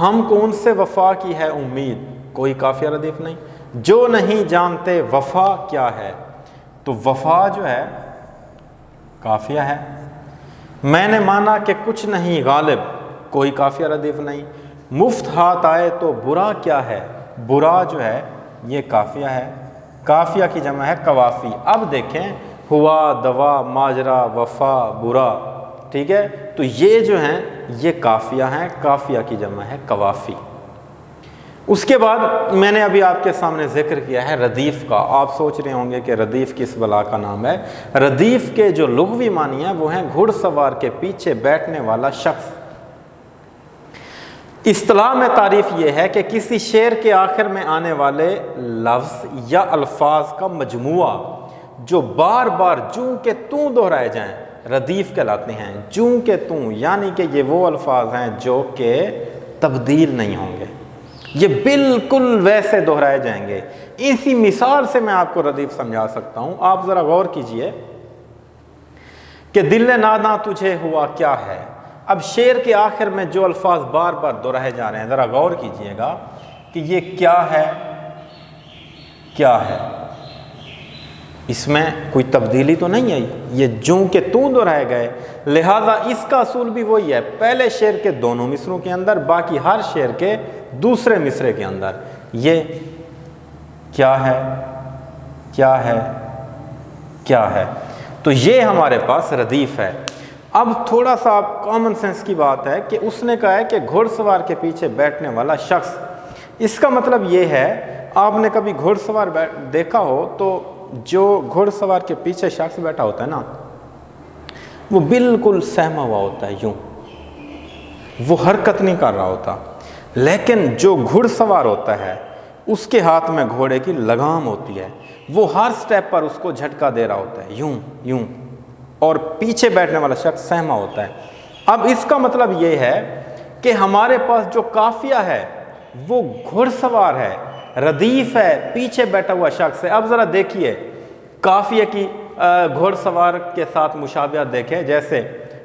ہم کو ان سے وفا کی ہے امید، کوئی قافیہ ردیف نہیں۔ جو نہیں جانتے وفا کیا ہے، تو وفا جو ہے قافیہ ہے۔ میں نے مانا کہ کچھ نہیں غالب، کوئی قافیہ ردیف نہیں۔ مفت ہاتھ آئے تو برا کیا ہے، برا جو ہے یہ قافیہ ہے، قافیہ کی جمع ہے قوافی۔ اب دیکھیں ہوا، دوا، ماجرا، وفا، برا، ٹھیک ہے، تو یہ جو ہیں یہ قافیہ ہیں، قافیہ کی جمع ہے قوافی۔ اس کے بعد میں نے ابھی آپ کے سامنے ذکر کیا ہے ردیف کا۔ آپ سوچ رہے ہوں گے کہ ردیف کس بلا کا نام ہے۔ ردیف کے جو لغوی معنی ہیں وہ ہیں گھڑ سوار کے پیچھے بیٹھنے والا شخص۔ اصطلاح میں تعریف یہ ہے کہ کسی شعر کے آخر میں آنے والے لفظ یا الفاظ کا مجموعہ جو بار بار جوں کہ توں دہرائے جائیں ردیف کہلاتے ہیں۔ جوں کہ توں یعنی کہ یہ وہ الفاظ ہیں جو کہ تبدیل نہیں ہوں گے، یہ بالکل ویسے دہرائے جائیں گے۔ اسی مثال سے میں آپ کو ردیف سمجھا سکتا ہوں۔ آپ ذرا غور کیجئے کہ دل ناداں تجھے ہوا کیا ہے۔ اب شعر کے آخر میں جو الفاظ بار بار دہرائے جا رہے ہیں، ذرا غور کیجئے گا کہ یہ کیا ہے، کیا ہے، اس میں کوئی تبدیلی تو نہیں آئی، یہ جوں کہ توں دہرائے گئے، لہذا اس کا اصول بھی وہی ہے، پہلے شعر کے دونوں مصروں کے اندر، باقی ہر شعر کے دوسرے مصرے کے اندر یہ کیا ہے، کیا ہے، کیا ہے، تو یہ ہمارے پاس ردیف ہے۔ اب تھوڑا سا کامن سینس کی بات ہے کہ اس نے کہا ہے کہ گھڑ سوار کے پیچھے بیٹھنے والا شخص، اس کا مطلب یہ ہے، آپ نے کبھی گھڑ سوار دیکھا ہو تو جو گھڑ سوار کے پیچھے شخص بیٹھا ہوتا ہے نا، وہ بالکل سہما ہوا ہوتا ہے، یوں وہ حرکت نہیں کر رہا ہوتا، لیکن جو گھڑ سوار ہوتا ہے اس کے ہاتھ میں گھوڑے کی لگام ہوتی ہے، وہ ہر سٹیپ پر اس کو جھٹکا دے رہا ہوتا ہے، یوں یوں، اور پیچھے بیٹھنے والا شخص سہما ہوتا ہے۔ اب اس کا مطلب یہ ہے کہ ہمارے پاس جو قافیہ ہے وہ گھڑ سوار ہے، ردیف ہے، پیچھے بیٹھا ہوا شخص ہے۔ اب ذرا دیکھیے قافیہ کی گھڑ سوار کے ساتھ مشابہت دیکھیں، جیسے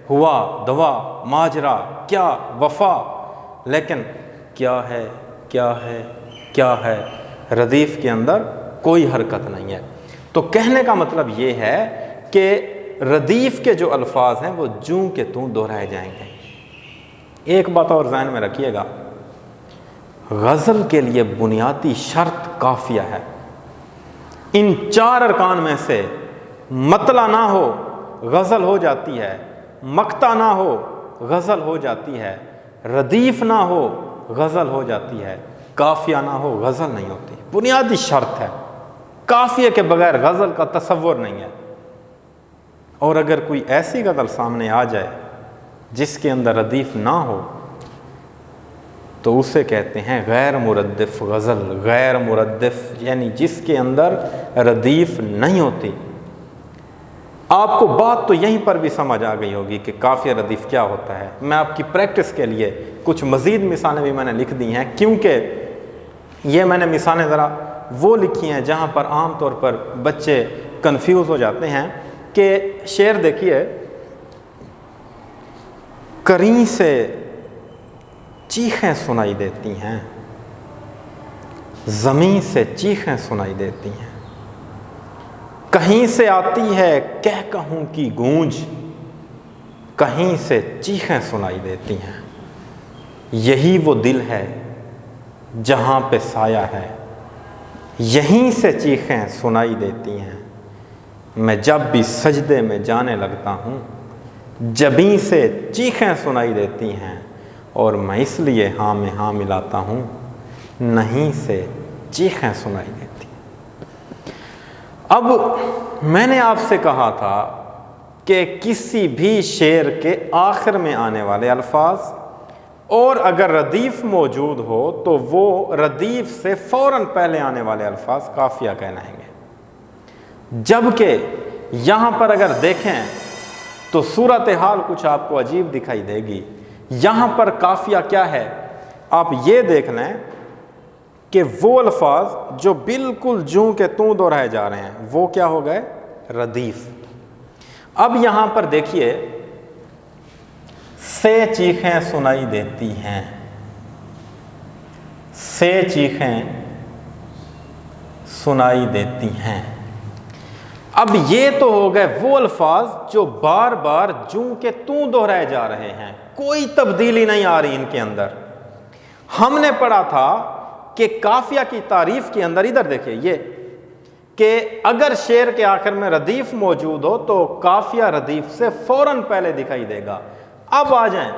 ہوا، دوا، ماجرا، کیا، وفا، لیکن کیا ہے، کیا ہے، کیا ہے، ردیف کے اندر کوئی حرکت نہیں ہے۔ تو کہنے کا مطلب یہ ہے کہ ردیف کے جو الفاظ ہیں وہ جوں کہ توں دہرائے جائیں گے۔ ایک بات اور ذہن میں رکھیے گا، غزل کے لیے بنیادی شرط قافیہ ہے۔ ان چار ارکان میں سے مطلع نہ ہو غزل ہو جاتی ہے، مقطع نہ ہو غزل ہو جاتی ہے، ردیف نہ ہو غزل ہو جاتی ہے، قافیہ نہ ہو غزل نہیں ہوتی۔ بنیادی شرط ہے، قافیہ کے بغیر غزل کا تصور نہیں ہے۔ اور اگر کوئی ایسی غزل سامنے آ جائے جس کے اندر ردیف نہ ہو تو اسے کہتے ہیں غیر مردف غزل۔ غیر مردف یعنی جس کے اندر ردیف نہیں ہوتی۔ آپ کو بات تو یہیں پر بھی سمجھ آ گئی ہوگی کہ قافیہ ردیف کیا ہوتا ہے۔ میں آپ کی پریکٹس کے لیے کچھ مزید مثالیں بھی میں نے لکھ دی ہیں، کیونکہ یہ میں نے مثالیں ذرا وہ لکھی ہیں جہاں پر عام طور پر بچے کنفیوز ہو جاتے ہیں۔ کہ شعر دیکھیے، کریں سے چیخیں سنائی دیتی ہیں، زمین سے چیخیں سنائی دیتی ہیں، کہیں سے آتی ہے کہہ کہوں کی گونج، کہیں سے چیخیں سنائی دیتی ہیں، یہی وہ دل ہے جہاں پہ سایہ ہے، یہیں سے چیخیں سنائی دیتی ہیں، میں جب بھی سجدے میں جانے لگتا ہوں جبیں سے چیخیں سنائی دیتی ہیں، اور میں اس لیے ہاں میں ہاں ملاتا ہوں نہیں سے چیخیں سنائی دیتی ہیں۔ اب میں نے آپ سے کہا تھا کہ کسی بھی شعر کے آخر میں آنے والے الفاظ اور اگر ردیف موجود ہو تو وہ ردیف سے فوراً پہلے آنے والے الفاظ قافیہ کہلائیں گے۔ جبکہ یہاں پر اگر دیکھیں تو صورتحال کچھ آپ کو عجیب دکھائی دے گی۔ یہاں پر قافیہ کیا ہے؟ آپ یہ دیکھ لیں کہ وہ الفاظ جو بالکل جوں کہ توں دہرائے جا رہے ہیں وہ کیا ہو گئے؟ ردیف۔ اب یہاں پر دیکھیے، سے چیخیں سنائی دیتی ہیں، سے چیخیں سنائی دیتی ہیں۔ اب یہ تو ہو گئے وہ الفاظ جو بار بار جوں کے توں دہرائے جا رہے ہیں، کوئی تبدیلی نہیں آ رہی ان کے اندر۔ ہم نے پڑھا تھا کہ قافیہ کی تعریف کے اندر، ادھر دیکھیں یہ، کہ اگر شعر کے آخر میں ردیف موجود ہو تو قافیہ ردیف سے فوراً پہلے دکھائی دے گا۔ اب آ جائیں،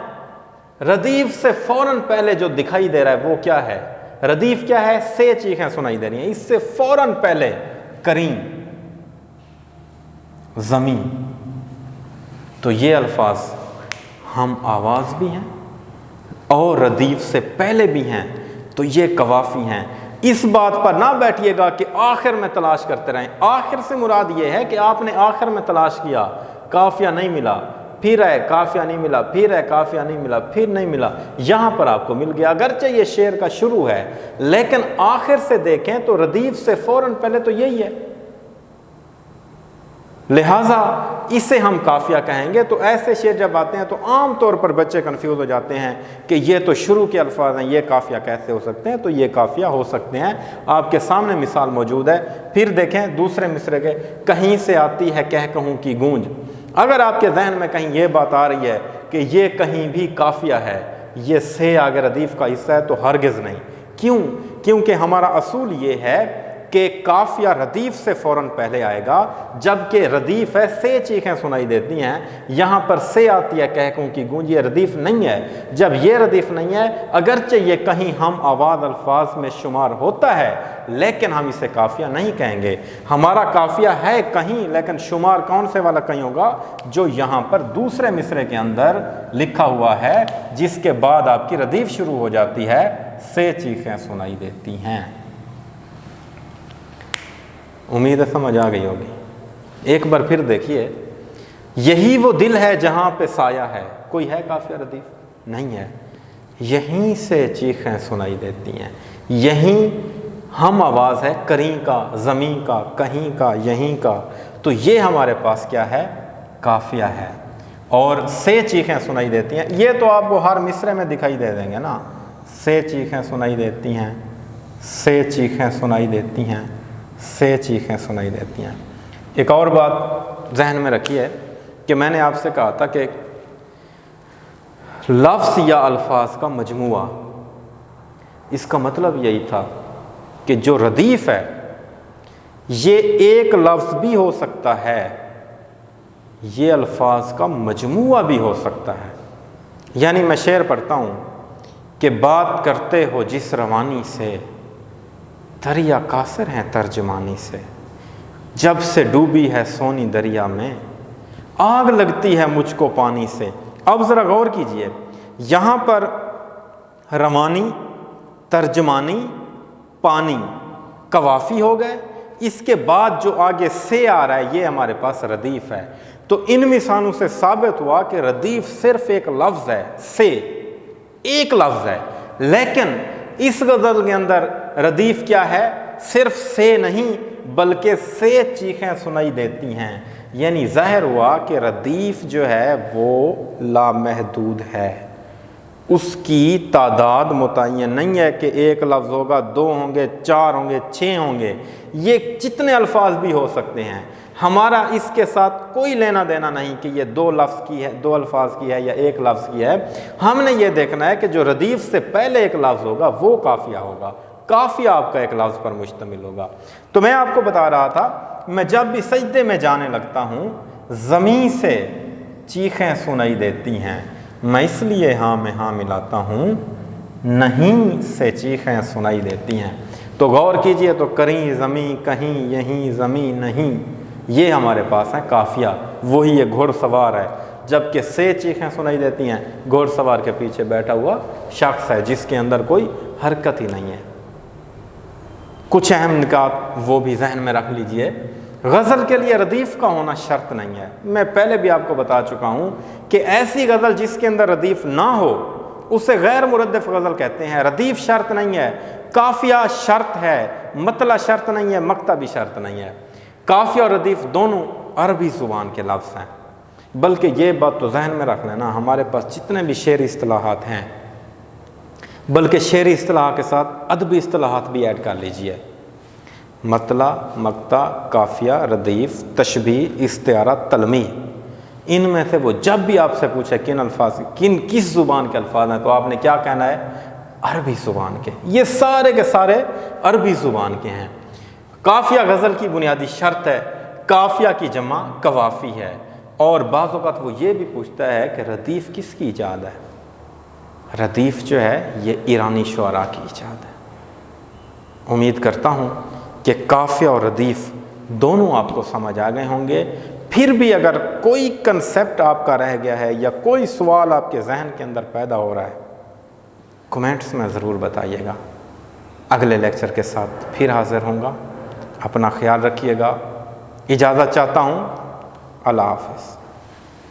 ردیف سے فوراً پہلے جو دکھائی دے رہا ہے وہ کیا ہے؟ ردیف کیا ہے؟ سے چیخیں سنائی دے رہی ہیں، اس سے فوراً پہلے کریم، زمین۔ تو یہ الفاظ ہم آواز بھی ہیں اور ردیف سے پہلے بھی ہیں، تو یہ قوافی ہیں۔ اس بات پر نہ بیٹھیے گا کہ آخر میں تلاش کرتے رہیں۔ آخر سے مراد یہ ہے کہ آپ نے آخر میں تلاش کیا، قافیہ نہیں ملا، پھر ہے قافیہ نہیں ملا، پھر ہے قافیہ نہیں ملا، پھر نہیں ملا، یہاں پر آپ کو مل گیا۔ اگرچہ یہ شعر کا شروع ہے لیکن آخر سے دیکھیں تو ردیف سے فوراً پہلے تو یہی ہے، لہٰذا اسے ہم قافیہ کہیں گے۔ تو ایسے شعر جب آتے ہیں تو عام طور پر بچے کنفیوز ہو جاتے ہیں کہ یہ تو شروع کے الفاظ ہیں، یہ قافیہ کیسے ہو سکتے ہیں؟ تو یہ قافیہ ہو سکتے ہیں، آپ کے سامنے مثال موجود ہے۔ پھر دیکھیں دوسرے مصرعے کے، کہیں سے آتی ہے کہہ کہوں کی گونج۔ اگر آپ کے ذہن میں کہیں یہ بات آ رہی ہے کہ یہ کہیں بھی قافیہ ہے، یہ سے آگے ردیف کا حصہ ہے، تو ہرگز نہیں۔ کیوں؟ کیونکہ ہمارا اصول یہ ہے کہ قافیہ ردیف سے فوراً پہلے آئے گا، جبکہ ردیف ہے سے چیخیں سنائی دیتی ہیں، یہاں پر سے آتی ہے کہہ کہوں کی گونج، یہ ردیف نہیں ہے۔ جب یہ ردیف نہیں ہے، اگرچہ یہ کہیں ہم آواز الفاظ میں شمار ہوتا ہے لیکن ہم اسے قافیہ نہیں کہیں گے۔ ہمارا قافیہ ہے کہیں، لیکن شمار کون سے والا کہیں ہوگا؟ جو یہاں پر دوسرے مصرعے کے اندر لکھا ہوا ہے، جس کے بعد آپ کی ردیف شروع ہو جاتی ہے، سے چیخیں سنائی دیتی ہیں۔ امید ہے سمجھ آ گئی ہوگی۔ ایک بار پھر دیکھیے، یہی وہ دل ہے جہاں پہ سایہ ہے، کوئی ہے قافیہ ردیف؟ نہیں ہے۔ یہیں سے چیخیں سنائی دیتی ہیں، یہیں ہم آواز ہے، کریں کا، زمین کا، کہیں کا، یہیں کا، تو یہ ہمارے پاس کیا ہے؟ قافیہ ہے۔ اور سے چیخیں سنائی دیتی ہیں، یہ تو آپ کو ہر مصرعے میں دکھائی دے دیں گے نا، سے چیخیں سنائی دیتی ہیں، سے چیخیں سنائی دیتی ہیں، سے چیخیں سنائی دیتی ہیں۔ ایک اور بات ذہن میں رکھیے کہ میں نے آپ سے کہا تھا کہ لفظ یا الفاظ کا مجموعہ، اس کا مطلب یہی تھا کہ جو ردیف ہے یہ ایک لفظ بھی ہو سکتا ہے، یہ الفاظ کا مجموعہ بھی ہو سکتا ہے۔ یعنی میں شعر پڑھتا ہوں کہ بات کرتے ہو جس روانی سے، دریا قاصر ہیں ترجمانی سے، جب سے ڈوبی ہے سونی دریا میں، آگ لگتی ہے مجھ کو پانی سے۔ اب ذرا غور کیجئے، یہاں پر روانی، ترجمانی، پانی قوافی ہو گئے، اس کے بعد جو آگے سے آ رہا ہے یہ ہمارے پاس ردیف ہے۔ تو ان مثالوں سے ثابت ہوا کہ ردیف صرف ایک لفظ ہے، سے ایک لفظ ہے، لیکن اس غزل کے اندر ردیف کیا ہے؟ صرف سے نہیں بلکہ سے چیخیں سنائی دیتی ہیں۔ یعنی ظاہر ہوا کہ ردیف جو ہے وہ لامحدود ہے، اس کی تعداد متعین نہیں ہے کہ ایک لفظ ہوگا، دو ہوں گے، چار ہوں گے، 6 ہوں گے، یہ جتنے الفاظ بھی ہو سکتے ہیں۔ ہمارا اس کے ساتھ کوئی لینا دینا نہیں کہ یہ 2 لفظ کی ہے، 2 الفاظ کی ہے یا 1 لفظ کی ہے۔ ہم نے یہ دیکھنا ہے کہ جو ردیف سے پہلے ایک لفظ ہوگا وہ قافیہ ہوگا، قافیہ آپ کا ایک لفظ پر مشتمل ہوگا۔ تو میں آپ کو بتا رہا تھا، میں جب بھی سجدے میں جانے لگتا ہوں زمین سے چیخیں سنائی دیتی ہیں، میں اس لیے ہاں میں ہاں ملاتا ہوں، نہیں سے چیخیں سنائی دیتی ہیں۔ تو غور کیجئے، تو کریں زمین، کہیں، یہیں، زمین، نہیں، یہ ہمارے پاس ہے قافیہ۔ وہی یہ گھوڑ سوار ہے، جبکہ سے چیخیں سنائی دیتی ہیں، گھوڑ سوار کے پیچھے بیٹھا ہوا شخص ہے جس کے اندر کوئی حرکت ہی نہیں ہے۔ کچھ اہم نکات وہ بھی ذہن میں رکھ لیجئے۔ غزل کے لیے ردیف کا ہونا شرط نہیں ہے، میں پہلے بھی آپ کو بتا چکا ہوں کہ ایسی غزل جس کے اندر ردیف نہ ہو اسے غیر مردف غزل کہتے ہیں۔ ردیف شرط نہیں ہے، قافیہ شرط ہے، مطلع شرط نہیں ہے، مقطع بھی شرط نہیں ہے۔ قافیہ اور ردیف دونوں عربی زبان کے لفظ ہیں، بلکہ یہ بات تو ذہن میں رکھ لینا، ہمارے پاس جتنے بھی شعری اصطلاحات ہیں بلکہ شعری اصطلاح کے ساتھ ادبی اصطلاحات بھی ایڈ کر لیجئے۔ مطلع، مقطع، قافیہ، ردیف، تشبیہ، استعارہ، تلمیح، ان میں سے وہ جب بھی آپ سے پوچھے کن الفاظ کس زبان کے الفاظ ہیں تو آپ نے کیا کہنا ہے؟ عربی زبان کے۔ یہ سارے کے سارے عربی زبان کے ہیں۔ قافیہ غزل کی بنیادی شرط ہے، قافیہ کی جمع قوافی ہے، اور بعض اوقات وہ یہ بھی پوچھتا ہے کہ ردیف کس کی ایجاد ہے؟ ردیف جو ہے یہ ایرانی شعراء کی ایجاد ہے۔ امید کرتا ہوں کہ قافیہ اور ردیف دونوں آپ کو سمجھ آ گئے ہوں گے۔ پھر بھی اگر کوئی کنسیپٹ آپ کا رہ گیا ہے یا کوئی سوال آپ کے ذہن کے اندر پیدا ہو رہا ہے، کمنٹس میں ضرور بتائیے گا۔ اگلے لیکچر کے ساتھ پھر حاضر ہوں گا۔ اپنا خیال رکھیے گا۔ اجازت چاہتا ہوں۔ اللہ حافظ۔